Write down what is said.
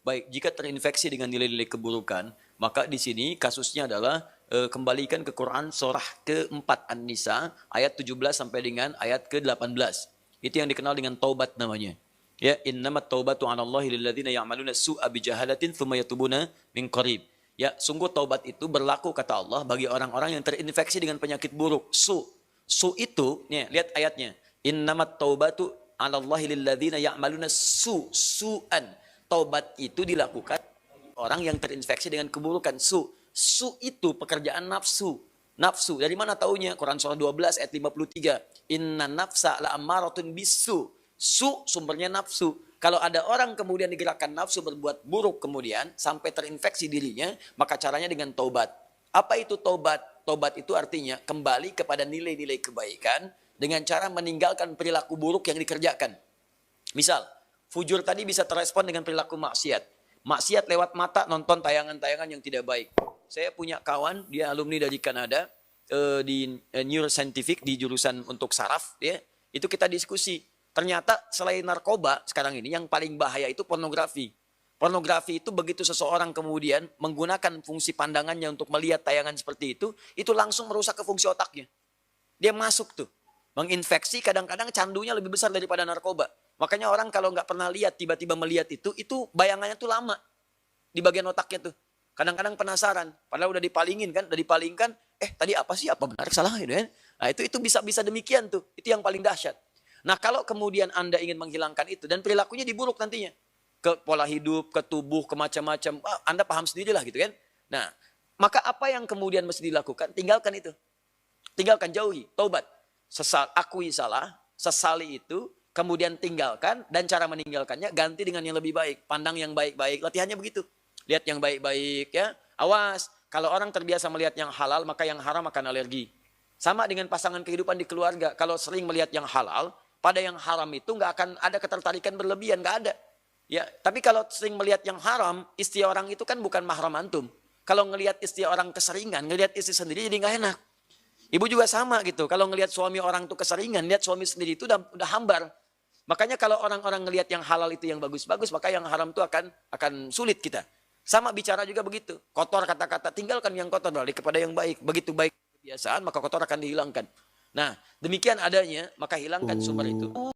Baik, jika terinfeksi dengan nilai-nilai keburukan, maka di sini kasusnya adalah kembalikan ke Quran surah keempat An-Nisa ayat 17 sampai dengan ayat ke-18. Itu yang dikenal dengan taubat namanya. Ya, innamat taubatu 'alallahi lilladzina ya'maluna su'a bijahalatin tsumma yatubuna min qarib. Ya, sungguh taubat itu berlaku kata Allah bagi orang-orang yang terinfeksi dengan penyakit buruk. Su itu, nih, lihat ayatnya. Innamat taubatu 'alallahi lilladzina ya'maluna su'an. Taubat itu dilakukan orang yang terinfeksi dengan keburukan. Su itu pekerjaan nafsu. Nafsu. Dari mana taunya? Quran surah 12 ayat 53. Inna nafsa la'ammaratun bisu. Su sumbernya nafsu. Kalau ada orang kemudian digerakkan nafsu berbuat buruk kemudian sampai terinfeksi dirinya, maka caranya dengan taubat. Apa itu taubat? Taubat itu artinya kembali kepada nilai-nilai kebaikan dengan cara meninggalkan perilaku buruk yang dikerjakan. Misal, fujur tadi bisa terespon dengan perilaku maksiat. Maksiat lewat mata nonton tayangan-tayangan yang tidak baik. Saya punya kawan, dia alumni dari Kanada, di neuroscientific, di jurusan untuk saraf. Ya, itu kita diskusi. Ternyata selain narkoba sekarang ini, yang paling bahaya itu pornografi. Pornografi itu begitu seseorang kemudian menggunakan fungsi pandangannya untuk melihat tayangan seperti itu langsung merusak ke fungsi otaknya. Dia masuk tuh. Menginfeksi, kadang-kadang candunya lebih besar daripada narkoba. Makanya orang kalau nggak pernah lihat, tiba-tiba melihat itu bayangannya tuh lama. Di bagian otaknya tuh. Kadang-kadang penasaran. Padahal udah dipalingin kan, tadi apa sih, apa benar, salah gitu kan. Nah itu bisa demikian tuh. Itu yang paling dahsyat. Nah kalau kemudian Anda ingin menghilangkan itu, dan perilakunya diburuk nantinya. Ke pola hidup, ke tubuh, ke macam-macam. Anda paham sendirilah gitu kan. Nah, maka apa yang kemudian mesti dilakukan? Tinggalkan itu. Tinggalkan, jauhi, taubat. Akui salah, sesali itu, kemudian tinggalkan, dan cara meninggalkannya ganti dengan yang lebih baik. Pandang yang baik-baik, latihannya begitu. Lihat yang baik-baik ya. Awas, kalau orang terbiasa melihat yang halal, maka yang haram akan alergi. Sama dengan pasangan kehidupan di keluarga. Kalau sering melihat yang halal, pada yang haram itu nggak akan ada ketertarikan berlebihan, nggak ada. Ya, tapi kalau sering melihat yang haram, istri orang itu kan bukan mahram antum. Kalau ngelihat istri orang keseringan, ngelihat istri sendiri jadi nggak enak. Ibu juga sama gitu. Kalau ngelihat suami orang itu keseringan, lihat suami sendiri itu udah hambar. Makanya kalau orang-orang ngelihat yang halal itu yang bagus-bagus, maka yang haram itu akan sulit kita. Sama bicara juga begitu. Kotor kata-kata, tinggalkan yang kotor balik kepada yang baik. Begitu baik kebiasaan, maka kotor akan dihilangkan. Nah, demikian adanya, maka hilangkan sumber itu.